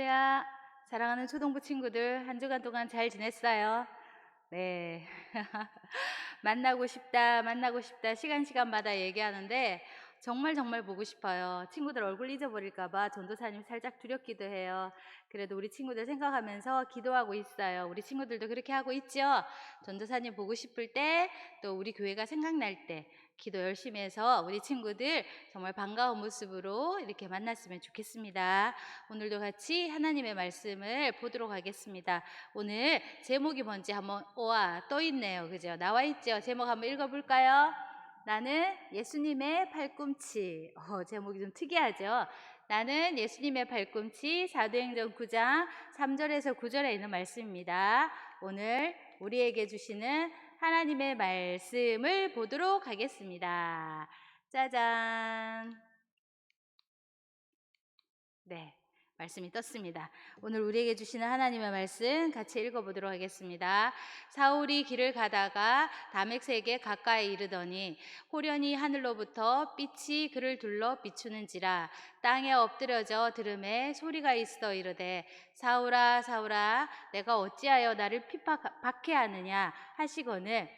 할렐루야. 사랑하는 초등부 친구들, 한 주간 동안 잘 지냈어요? 네. 만나고 싶다, 만나고 싶다, 시간마다 얘기하는데, 정말 보고 싶어요. 친구들 얼굴 잊어버릴까봐 전도사님 살짝 두렵기도 해요. 그래도 우리 친구들 생각하면서 기도하고 있어요. 우리 친구들도 그렇게 하고 있죠? 전도사님 보고 싶을 때, 또 우리 교회가 생각날 때, 기도 열심히 해서 우리 친구들 정말 반가운 모습으로 이렇게 만났으면 좋겠습니다. 오늘도 같이 하나님의 말씀을 보도록 하겠습니다. 오늘 제목이 뭔지 한번 떠 있네요. 그죠? 나와 있죠? 제목 한번 읽어볼까요? 나는 예수님의 팔꿈치. 제목이 좀 특이하죠? 나는 예수님의 팔꿈치. 사도행전 9장 3절에서 9절에 있는 말씀입니다. 오늘 우리에게 주시는 하나님의 말씀을 보도록 하겠습니다. 짜잔. 네, 말씀이 떴습니다. 오늘 우리에게 주시는 하나님의 말씀 같이 읽어보도록 하겠습니다. 사울이 길을 가다가 다메섹에 가까이 이르더니 호련히 하늘로부터 빛이 그를 둘러 비추는지라 땅에 엎드려져 들음에 소리가 있어 이르되 사울아 사울아 내가 어찌하여 나를 박해하느냐 하시거늘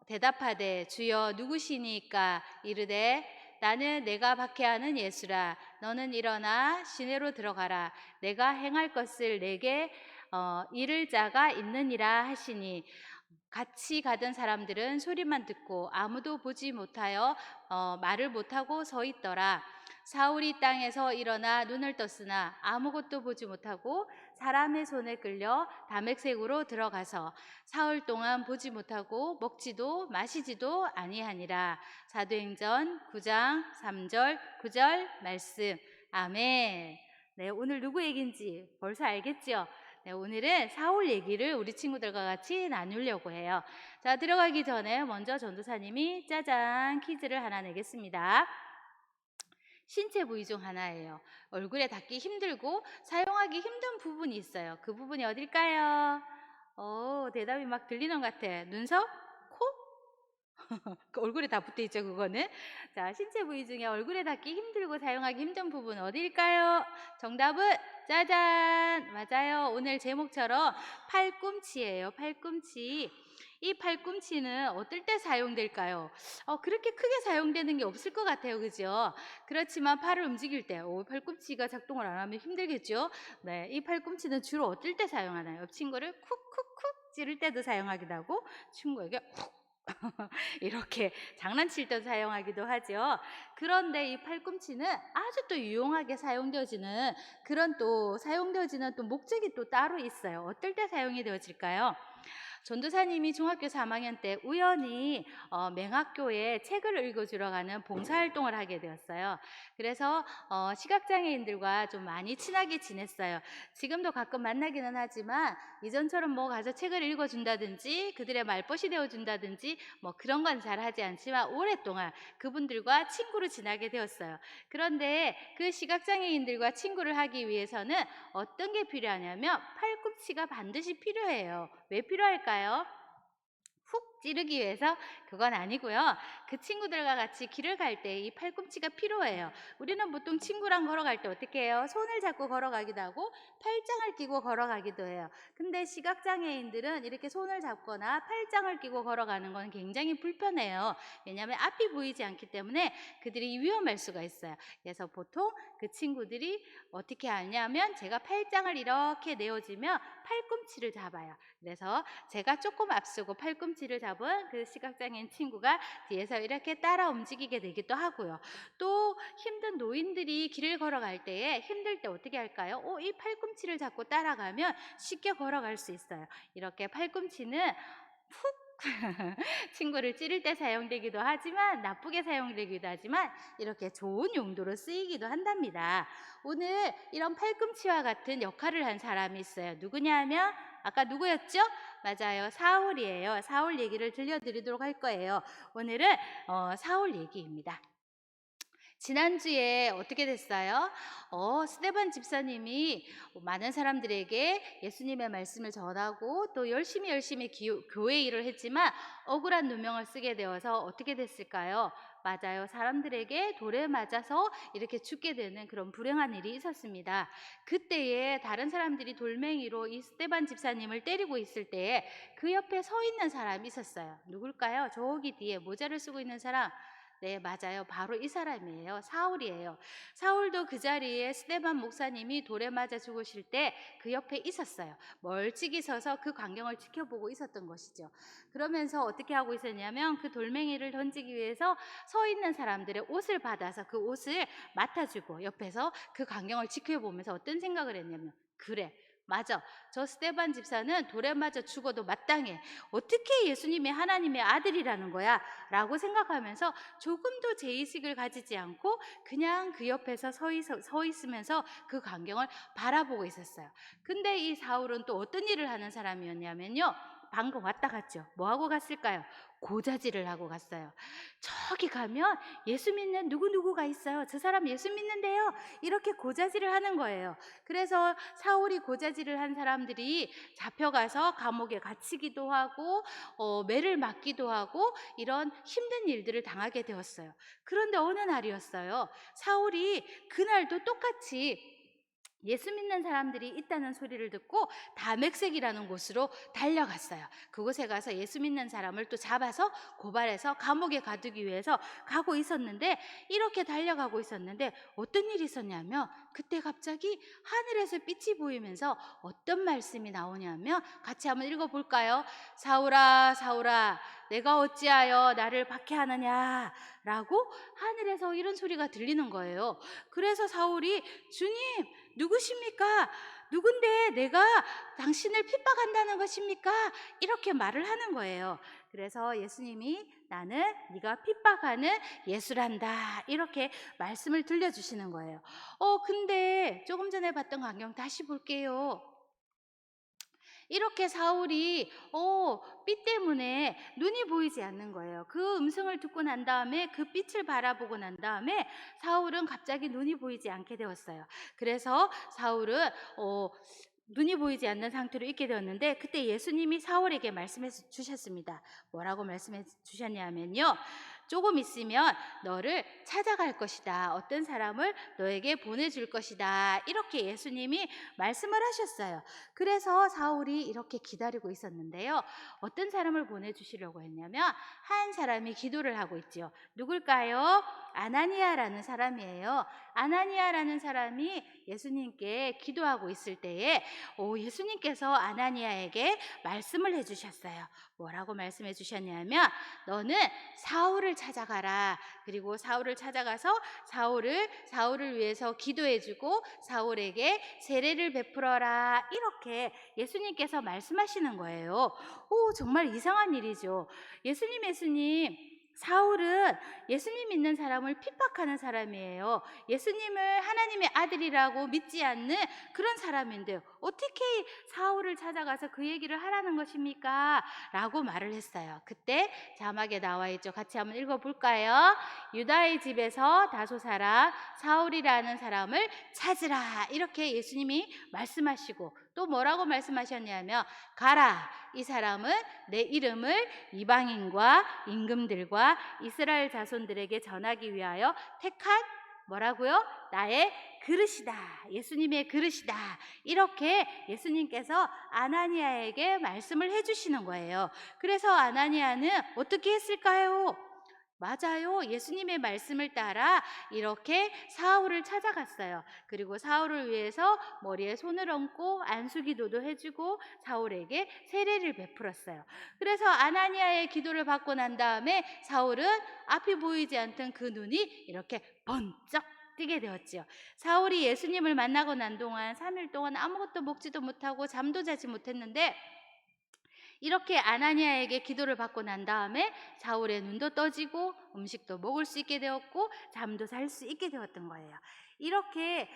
대답하되 주여 누구시니까 이르되 나는 내가 박해하는 예수라. 너는 일어나 시내로 들어가라. 내가 행할 것을 내게 이를 자가 있느니라 하시니 같이 가던 사람들은 소리만 듣고 아무도 보지 못하여 말을 못하고 서 있더라. 사울이 땅에서 일어나 눈을 떴으나 아무것도 보지 못하고 사람의 손에 끌려 다메섹으로 들어가서 사흘 동안 보지 못하고 먹지도 마시지도 아니하니라. 사도행전 9장 3절 9절 말씀. 아멘. 네, 오늘 누구 얘기인지 벌써 알겠죠? 네, 오늘은 사울 얘기를 우리 친구들과 같이 나누려고 해요. 자, 들어가기 전에 먼저 전도사님이 짜잔 퀴즈를 하나 내겠습니다. 신체 부위 중 하나예요. 얼굴에 닿기 힘들고 사용하기 힘든 부분이 있어요. 그 부분이 어딜까요? 대답이 막 들리는 것 같아. 눈썹? 코? 그 얼굴에 다 붙어 있죠, 그거는. 자, 신체 부위 중에 얼굴에 닿기 힘들고 사용하기 힘든 부분 어디일까요? 정답은 짜잔! 맞아요. 오늘 제목처럼 팔꿈치예요, 팔꿈치. 이 팔꿈치는 어떨 때 사용될까요? 그렇게 크게 사용되는 게 없을 것 같아요, 그죠? 그렇지만 팔을 움직일 때, 팔꿈치가 작동을 안 하면 힘들겠죠? 네, 이 팔꿈치는 주로 어떨 때 사용하나요? 친구를 쿡쿡쿡 찌를 때도 사용하기도 하고, 친구에게 쿡 이렇게 장난칠 때 사용하기도 하죠. 그런데 이 팔꿈치는 아주 또 유용하게 사용되어지는 사용되어지는 또 목적이 또 따로 있어요. 어떨 때 사용이 되어질까요? 전도사님이 중학교 3학년 때 우연히 맹학교에 책을 읽어주러 가는 봉사활동을 하게 되었어요. 그래서 시각장애인들과 좀 많이 친하게 지냈어요. 지금도 가끔 만나기는 하지만 이전처럼 뭐 가서 책을 읽어준다든지 그들의 말벗이 되어준다든지 뭐 그런 건 잘 하지 않지만 오랫동안 그분들과 친구로 지내게 되었어요. 그런데 그 시각장애인들과 친구를 하기 위해서는 어떤 게 필요하냐면 팔꿈치가 반드시 필요해요. 왜 필요할까요? 훅 찌르기 위해서? 그건 아니고요. 그 친구들과 같이 길을 갈 때 이 팔꿈치가 필요해요. 우리는 보통 친구랑 걸어갈 때 어떻게 해요? 손을 잡고 걸어가기도 하고 팔짱을 끼고 걸어가기도 해요. 근데 시각장애인들은 이렇게 손을 잡거나 팔짱을 끼고 걸어가는 건 굉장히 불편해요. 왜냐하면 앞이 보이지 않기 때문에 그들이 위험할 수가 있어요. 그래서 보통 그 친구들이 어떻게 하냐면 제가 팔짱을 이렇게 내어주면 팔꿈치를 잡아요. 그래서 제가 조금 앞서고 팔꿈치를 잡은 그 시각장애인 친구가 뒤에서 이렇게 따라 움직이게 되기도 하고요. 또 힘든 노인들이 길을 걸어갈 때에 힘들 때 어떻게 할까요? 이 팔꿈치를 잡고 따라가면 쉽게 걸어갈 수 있어요. 이렇게 팔꿈치는 푹 친구를 찌를 때 사용되기도 하지만 나쁘게 사용되기도 하지만 이렇게 좋은 용도로 쓰이기도 한답니다. 오늘 이런 팔꿈치와 같은 역할을 한 사람이 있어요. 누구냐 하면 아까 누구였죠? 맞아요. 사울이에요. 사울 얘기를 들려드리도록 할 거예요. 오늘은 사울 얘기입니다. 지난주에 어떻게 됐어요? 스데반 집사님이 많은 사람들에게 예수님의 말씀을 전하고 또 열심히 교회 일을 했지만 억울한 누명을 쓰게 되어서 어떻게 됐을까요? 맞아요. 사람들에게 돌에 맞아서 이렇게 죽게 되는 그런 불행한 일이 있었습니다. 그때에 다른 사람들이 돌멩이로 이 스데반 집사님을 때리고 있을 때에 그 옆에 서 있는 사람이 있었어요. 누굴까요? 저기 뒤에 모자를 쓰고 있는 사람. 네, 맞아요. 바로 이 사람이에요. 사울이에요. 사울도 그 자리에 스데반 목사님이 돌에 맞아 죽으실 때 그 옆에 있었어요. 멀찍이 서서 그 광경을 지켜보고 있었던 것이죠. 그러면서 어떻게 하고 있었냐면 그 돌멩이를 던지기 위해서 서 있는 사람들의 옷을 받아서 그 옷을 맡아주고 옆에서 그 광경을 지켜보면서 어떤 생각을 했냐면, 그래, 맞아. 저 스데반 집사는 돌에 맞아 죽어도 마땅해. 어떻게 예수님이 하나님의 아들이라는 거야? 라고 생각하면서 조금도 죄의식을 가지지 않고 그냥 그 옆에서 서 있으면서 그 광경을 바라보고 있었어요. 근데 이 사울은 또 어떤 일을 하는 사람이었냐면요. 방금 왔다 갔죠. 뭐 하고 갔을까요? 고자질을 하고 갔어요. 저기 가면 예수 믿는 누구누구가 있어요. 저 사람 예수 믿는데요. 이렇게 고자질을 하는 거예요. 그래서 사울이 고자질을 한 사람들이 잡혀가서 감옥에 갇히기도 하고 매를 맞기도 하고 이런 힘든 일들을 당하게 되었어요. 그런데 어느 날이었어요. 사울이 그날도 똑같이 예수 믿는 사람들이 있다는 소리를 듣고 다맥색이라는 곳으로 달려갔어요. 그곳에 가서 예수 믿는 사람을 또 잡아서 고발해서 감옥에 가두기 위해서 가고 있었는데, 이렇게 달려가고 있었는데 어떤 일이 있었냐면, 그때 갑자기 하늘에서 빛이 보이면서 어떤 말씀이 나오냐면, 같이 한번 읽어볼까요? 사울아 사울아 내가 어찌하여 나를 박해하느냐 라고 하늘에서 이런 소리가 들리는 거예요. 그래서 사울이, 주님 누구십니까? 누군데 내가 당신을 핍박한다는 것입니까? 이렇게 말을 하는 거예요. 그래서 예수님이, 나는 네가 핍박하는 예수란다, 이렇게 말씀을 들려주시는 거예요. 근데 조금 전에 봤던 광경 다시 볼게요. 이렇게 사울이 빛 때문에 눈이 보이지 않는 거예요. 그 음성을 듣고 난 다음에, 그 빛을 바라보고 난 다음에 사울은 갑자기 눈이 보이지 않게 되었어요. 그래서 사울은 눈이 보이지 않는 상태로 있게 되었는데, 그때 예수님이 사울에게 말씀해 주셨습니다. 뭐라고 말씀해 주셨냐면요, 조금 있으면 너를 찾아갈 것이다. 어떤 사람을 너에게 보내줄 것이다. 이렇게 예수님이 말씀을 하셨어요. 그래서 사울이 이렇게 기다리고 있었는데요. 어떤 사람을 보내주시려고 했냐면, 한 사람이 기도를 하고 있지요. 누굴까요? 아나니아라는 사람이에요. 아나니아라는 사람이 예수님께 기도하고 있을 때에 예수님께서 아나니아에게 말씀을 해주셨어요. 뭐라고 말씀해 주셨냐면, 너는 사울을 찾아가라. 그리고 사울을 찾아가서 사울을 위해서 기도해주고 사울에게 세례를 베풀어라. 이렇게 예수님께서 말씀하시는 거예요. 정말 이상한 일이죠. 예수님, 사울은 예수님 믿는 사람을 핍박하는 사람이에요. 예수님을 하나님의 아들이라고 믿지 않는 그런 사람인데요, 어떻게 사울을 찾아가서 그 얘기를 하라는 것입니까? 라고 말을 했어요. 그때 자막에 나와 있죠. 같이 한번 읽어볼까요? 유다의 집에서 다소 사람 사울이라는 사람을 찾으라. 이렇게 예수님이 말씀하시고, 또 뭐라고 말씀하셨냐면, 가라. 이 사람은 내 이름을 이방인과 임금들과 이스라엘 자손들에게 전하기 위하여 택한, 뭐라고요? 나의 그릇이다. 예수님의 그릇이다. 이렇게 예수님께서 아나니아에게 말씀을 해주시는 거예요. 그래서 아나니아는 어떻게 했을까요? 맞아요. 예수님의 말씀을 따라 이렇게 사울을 찾아갔어요. 그리고 사울을 위해서 머리에 손을 얹고 안수기도도 해주고 사울에게 세례를 베풀었어요. 그래서 아나니아의 기도를 받고 난 다음에 사울은 앞이 보이지 않던 그 눈이 이렇게 번쩍 뜨게 되었지요. 사울이 예수님을 만나고 난 동안 3일 동안 아무것도 먹지도 못하고 잠도 자지 못했는데, 이렇게 아나니아에게 기도를 받고 난 다음에 사울의 눈도 떠지고 음식도 먹을 수 있게 되었고 잠도 잘 수 있게 되었던 거예요. 이렇게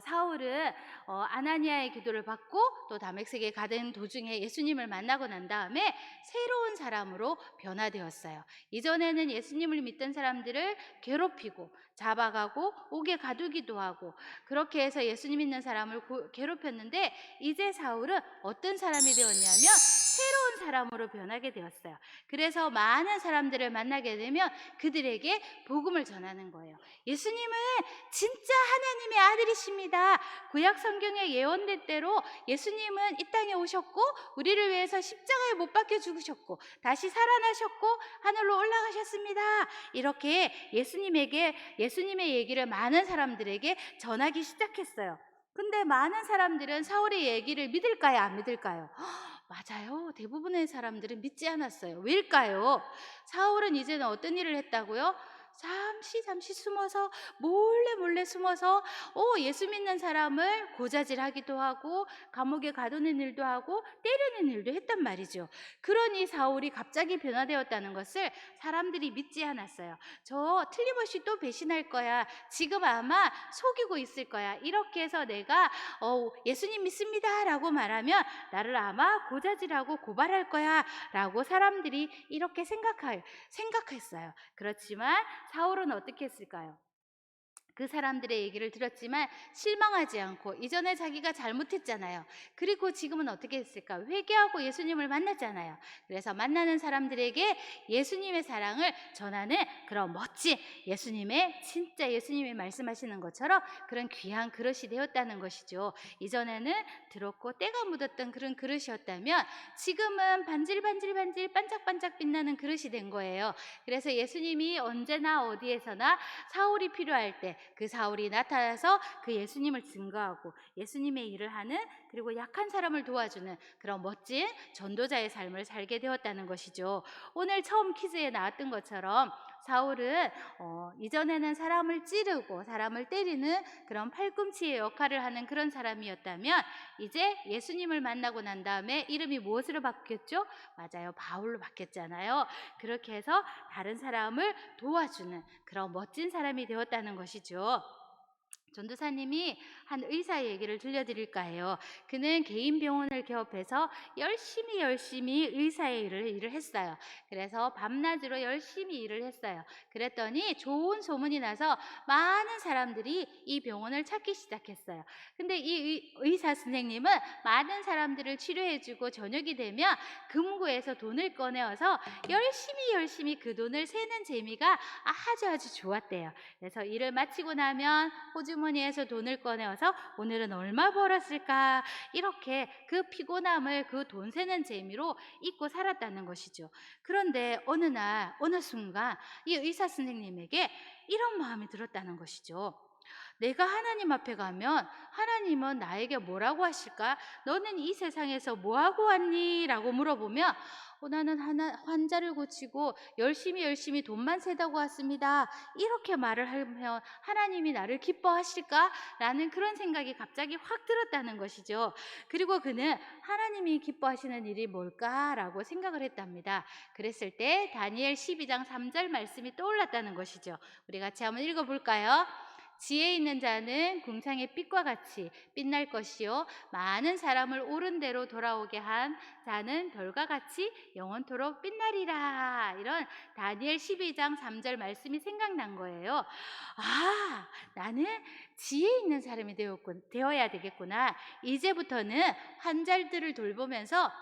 사울은 아나니아의 기도를 받고 또 다메섹에 가던 도중에 예수님을 만나고 난 다음에 새로운 사람으로 변화되었어요. 이전에는 예수님을 믿던 사람들을 괴롭히고 잡아가고 옥에 가두기도 하고 그렇게 해서 예수님 믿는 사람을 괴롭혔는데, 이제 사울은 어떤 사람이 되었냐면 새로운 사람으로 변하게 되었어요. 그래서 많은 사람들을 만나게 되면 그들에게 복음을 전하는 거예요. 예수님은 진짜 하나님의 아들이십니다. 구약 성경의 예언대로 예수님은 이 땅에 오셨고 우리를 위해서 십자가에 못 박혀 죽으셨고 다시 살아나셨고 하늘로 올라가셨습니다. 이렇게 예수님의 얘기를 많은 사람들에게 전하기 시작했어요. 근데 많은 사람들은 사울의 얘기를 믿을까요, 안 믿을까요? 맞아요. 대부분의 사람들은 믿지 않았어요. 왜일까요? 사울은 이제는 어떤 일을 했다고요? 잠시 숨어서 몰래 숨어서 예수 믿는 사람을 고자질하기도 하고 감옥에 가두는 일도 하고 때리는 일도 했단 말이죠. 그러니 사울이 갑자기 변화되었다는 것을 사람들이 믿지 않았어요. 저 틀림없이 또 배신할 거야. 지금 아마 속이고 있을 거야. 이렇게 해서 내가 예수님 믿습니다 라고 말하면 나를 아마 고자질하고 고발할 거야 라고 사람들이 이렇게 생각했어요. 그렇지만 사울은 어떻게 했을까요? 그 사람들의 얘기를 들었지만 실망하지 않고, 이전에 자기가 잘못했잖아요. 그리고 지금은 어떻게 했을까? 회개하고 예수님을 만났잖아요. 그래서 만나는 사람들에게 예수님의 사랑을 전하는 그런 멋진 진짜 예수님이 말씀하시는 것처럼 그런 귀한 그릇이 되었다는 것이죠. 이전에는 더럽고 때가 묻었던 그런 그릇이었다면 지금은 반질반질 반짝반짝 빛나는 그릇이 된 거예요. 그래서 예수님이 언제나 어디에서나 사울이 필요할 때 그 사울이 나타나서 그 예수님을 증거하고 예수님의 일을 하는, 그리고 약한 사람을 도와주는 그런 멋진 전도자의 삶을 살게 되었다는 것이죠. 오늘 처음 퀴즈에 나왔던 것처럼 사울은 이전에는 사람을 찌르고 사람을 때리는 그런 팔꿈치의 역할을 하는 그런 사람이었다면 이제 예수님을 만나고 난 다음에 이름이 무엇으로 바뀌었죠? 맞아요. 바울로 바뀌었잖아요. 그렇게 해서 다른 사람을 도와주는 그런 멋진 사람이 되었다는 것이죠. 전도사님이 한 의사의 얘기를 들려드릴까 해요. 그는 개인 병원을 개업해서 열심히 의사의 일을 했어요. 그래서 밤낮으로 열심히 일을 했어요. 그랬더니 좋은 소문이 나서 많은 사람들이 이 병원을 찾기 시작했어요. 근데 이 의사 선생님은 많은 사람들을 치료해주고 저녁이 되면 금고에서 돈을 꺼내어서 열심히 그 돈을 세는 재미가 아주 좋았대요. 그래서 일을 마치고 나면 호주머니에서 돈을 꺼내어서 오늘은 얼마 벌었을까, 이렇게 그 피곤함을 그 돈 세는 재미로 잊고 살았다는 것이죠. 그런데 어느 순간 이 의사 선생님에게 이런 마음이 들었다는 것이죠. 내가 하나님 앞에 가면 하나님은 나에게 뭐라고 하실까? 너는 이 세상에서 뭐하고 왔니? 라고 물어보면 나는 환자를 고치고 열심히 돈만 세다고 왔습니다. 이렇게 말을 하면 하나님이 나를 기뻐하실까? 라는 그런 생각이 갑자기 확 들었다는 것이죠. 그리고 그는 하나님이 기뻐하시는 일이 뭘까라고 생각을 했답니다. 그랬을 때 다니엘 12장 3절 말씀이 떠올랐다는 것이죠. 우리 같이 한번 읽어볼까요? 지혜 있는 자는 궁창의 빛과 같이 빛날 것이요 많은 사람을 옳은 대로 돌아오게 한 자는 별과 같이 영원토록 빛나리라. 이런 다니엘 12장 3절 말씀이 생각난 거예요. 나는 지혜 있는 사람이 되어야 되겠구나. 이제부터는 환자들을 돌보면서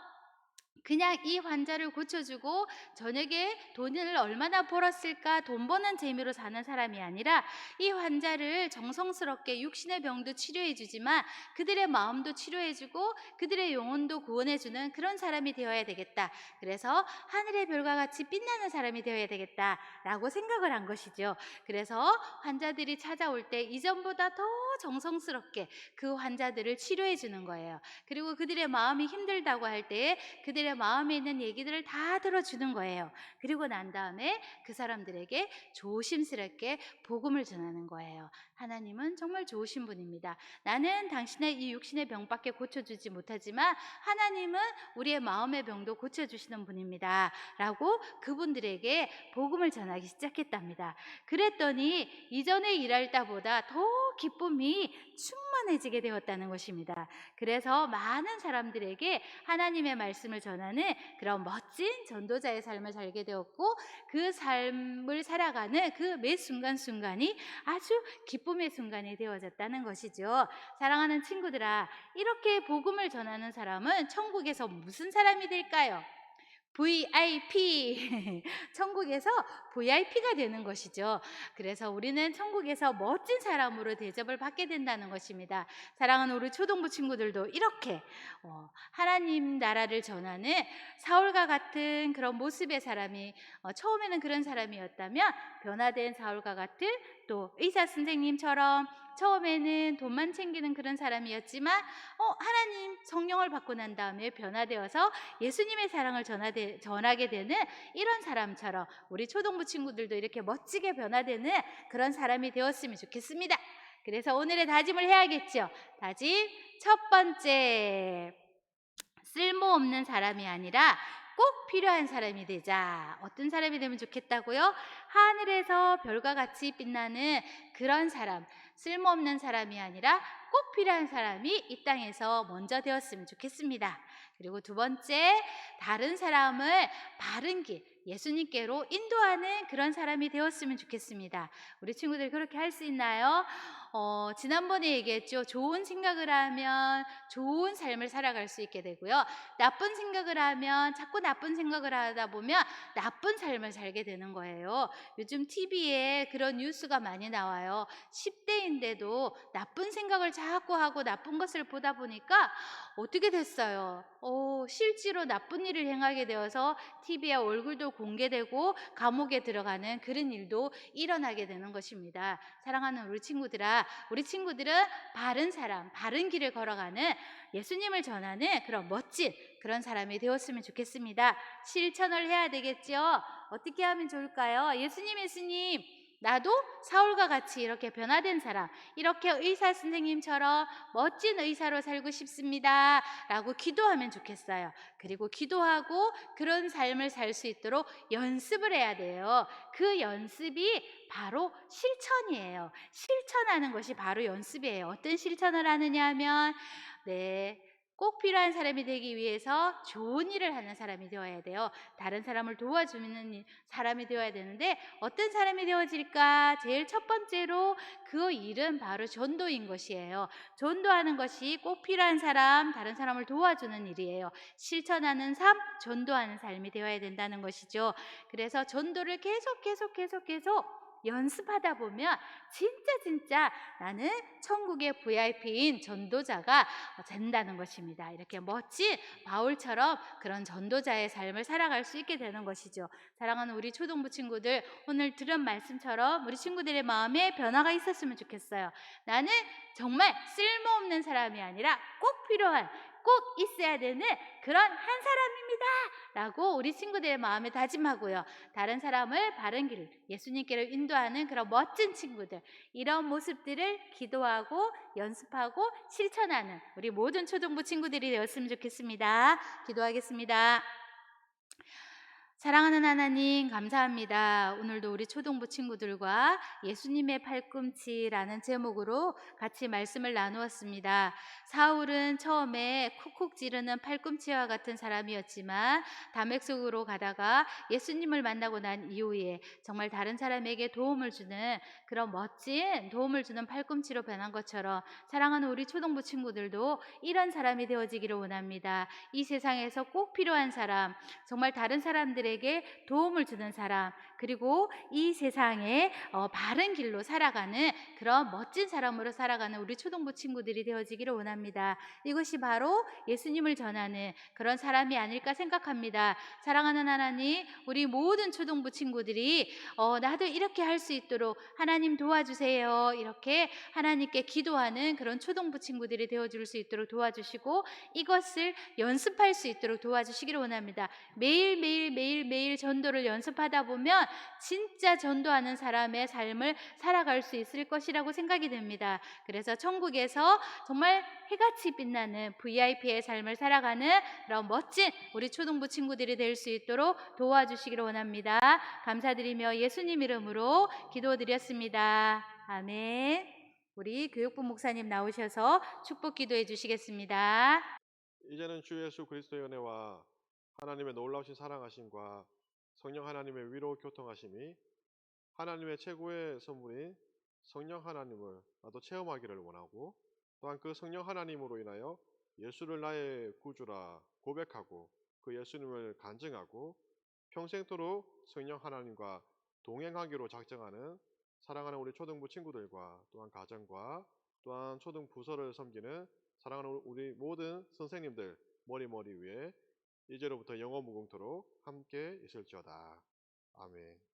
그냥 이 환자를 고쳐주고 저녁에 돈을 얼마나 벌었을까 돈 버는 재미로 사는 사람이 아니라 이 환자를 정성스럽게 육신의 병도 치료해주지만 그들의 마음도 치료해주고 그들의 영혼도 구원해주는 그런 사람이 되어야 되겠다. 그래서 하늘의 별과 같이 빛나는 사람이 되어야 되겠다 라고 생각을 한 것이죠. 그래서 환자들이 찾아올 때 이전보다 더 정성스럽게 그 환자들을 치료해주는 거예요. 그리고 그들의 마음이 힘들다고 할 때에 그들의 그들의 마음에 있는 얘기들을 다 들어주는 거예요. 그리고 난 다음에 그 사람들에게 조심스럽게 복음을 전하는 거예요. 하나님은 정말 좋으신 분입니다. 나는 당신의 이 육신의 병밖에 고쳐주지 못하지만 하나님은 우리의 마음의 병도 고쳐주시는 분입니다. 라고 그분들에게 복음을 전하기 시작했답니다. 그랬더니 이전에 일할 때보다 더 기쁨이 충만해지게 되었다는 것입니다. 그래서 많은 사람들에게 하나님의 말씀을 전하는 그런 멋진 전도자의 삶을 살게 되었고, 그 삶을 살아가는 그 매 순간순간이 아주 기쁨의 순간이 되어졌다는 것이죠. 사랑하는 친구들아, 이렇게 복음을 전하는 사람은 천국에서 무슨 사람이 될까요? VIP. 천국에서 VIP가 되는 것이죠. 그래서 우리는 천국에서 멋진 사람으로 대접을 받게 된다는 것입니다. 사랑하는 우리 초등부 친구들도 이렇게 하나님 나라를 전하는 사울과 같은 그런 모습의 사람이, 처음에는 그런 사람이었다면 변화된 사울과 같은, 또 의사 선생님처럼 처음에는 돈만 챙기는 그런 사람이었지만 하나님 성령을 받고 난 다음에 변화되어서 예수님의 사랑을 전하게 되는 이런 사람처럼 우리 초등부 친구들도 이렇게 멋지게 변화되는 그런 사람이 되었으면 좋겠습니다. 그래서 오늘의 다짐을 해야겠죠. 다짐 첫 번째, 쓸모없는 사람이 아니라 꼭 필요한 사람이 되자. 어떤 사람이 되면 좋겠다고요? 하늘에서 별과 같이 빛나는 그런 사람, 쓸모없는 사람이 아니라 꼭 필요한 사람이 이 땅에서 먼저 되었으면 좋겠습니다. 그리고 두 번째, 다른 사람을 바른 길, 예수님께로 인도하는 그런 사람이 되었으면 좋겠습니다. 우리 친구들 그렇게 할 수 있나요? 지난번에 얘기했죠. 좋은 생각을 하면 좋은 삶을 살아갈 수 있게 되고요. 나쁜 생각을 하면 자꾸 나쁜 생각을 하다 보면 나쁜 삶을 살게 되는 거예요. 요즘 TV에 그런 뉴스가 많이 나와요. 10대인데도 나쁜 생각을 자꾸 하고 나쁜 것을 보다 보니까 어떻게 됐어요? 실제로 나쁜 일을 행하게 되어서 TV에 얼굴도 공개되고 감옥에 들어가는 그런 일도 일어나게 되는 것입니다. 사랑하는 우리 친구들아, 우리 친구들은 바른 사람, 바른 길을 걸어가는 예수님을 전하는 그런 멋진 그런 사람이 되었으면 좋겠습니다. 실천을 해야 되겠죠? 어떻게 하면 좋을까요? 예수님, 나도 사울과 같이 이렇게 변화된 사람, 이렇게 의사 선생님처럼 멋진 의사로 살고 싶습니다. 라고 기도하면 좋겠어요. 그리고 기도하고 그런 삶을 살 수 있도록 연습을 해야 돼요. 그 연습이 바로 실천이에요. 실천하는 것이 바로 연습이에요. 어떤 실천을 하느냐 하면, 꼭 필요한 사람이 되기 위해서 좋은 일을 하는 사람이 되어야 돼요. 다른 사람을 도와주는 사람이 되어야 되는데 어떤 사람이 되어질까? 제일 첫 번째로 그 일은 바로 전도인 것이에요. 전도하는 것이 꼭 필요한 사람, 다른 사람을 도와주는 일이에요. 실천하는 삶, 전도하는 삶이 되어야 된다는 것이죠. 그래서 전도를 계속 연습하다 보면 진짜 나는 천국의 VIP인 전도자가 된다는 것입니다. 이렇게 멋진 바울처럼 그런 전도자의 삶을 살아갈 수 있게 되는 것이죠. 사랑하는 우리 초등부 친구들, 오늘 들은 말씀처럼 우리 친구들의 마음에 변화가 있었으면 좋겠어요. 나는 정말 쓸모없는 사람이 아니라 꼭 필요한, 꼭 있어야 되는 그런 한 사람입니다 라고 우리 친구들의 마음에 다짐하고요. 다른 사람을 바른 길, 예수님께로 인도하는 그런 멋진 친구들, 이런 모습들을 기도하고 연습하고 실천하는 우리 모든 초등부 친구들이 되었으면 좋겠습니다. 기도하겠습니다. 사랑하는 하나님, 감사합니다. 오늘도 우리 초등부 친구들과 예수님의 팔꿈치라는 제목으로 같이 말씀을 나누었습니다. 사울은 처음에 쿡쿡 지르는 팔꿈치와 같은 사람이었지만 담액속으로 가다가 예수님을 만나고 난 이후에 정말 다른 사람에게 도움을 주는 그런 멋진 도움을 주는 팔꿈치로 변한 것처럼 사랑하는 우리 초등부 친구들도 이런 사람이 되어지기를 원합니다. 이 세상에서 꼭 필요한 사람, 정말 다른 사람들에게 도움을 주는 사람, 그리고 이 세상에 바른 길로 살아가는 그런 멋진 사람으로 살아가는 우리 초등부 친구들이 되어지기를 원합니다. 이것이 바로 예수님을 전하는 그런 사람이 아닐까 생각합니다. 사랑하는 하나님, 우리 모든 초등부 친구들이 나도 이렇게 할 수 있도록 하나님 도와주세요. 이렇게 하나님께 기도하는 그런 초등부 친구들이 되어줄 수 있도록 도와주시고 이것을 연습할 수 있도록 도와주시기를 원합니다. 매일매일 전도를 연습하다 보면 진짜 전도하는 사람의 삶을 살아갈 수 있을 것이라고 생각이 됩니다. 그래서 천국에서 정말 해같이 빛나는 VIP의 삶을 살아가는 그런 멋진 우리 초등부 친구들이 될 수 있도록 도와주시기를 원합니다. 감사드리며 예수님 이름으로 기도드렸습니다. 아멘. 우리 교육부 목사님 나오셔서 축복 기도해 주시겠습니다. 이제는 주 예수 그리스도의 은혜와 하나님의 놀라우신 사랑하심과 성령 하나님의 위로 교통하심이 하나님의 최고의 선물인 성령 하나님을 나도 체험하기를 원하고 또한 그 성령 하나님으로 인하여 예수를 나의 구주라 고백하고 그 예수님을 간증하고 평생토록 성령 하나님과 동행하기로 작정하는 사랑하는 우리 초등부 친구들과 또한 가정과 또한 초등부서를 섬기는 사랑하는 우리 모든 선생님들 머리 위에 이제로부터 영원 무궁토록 함께 있을지어다. 아멘.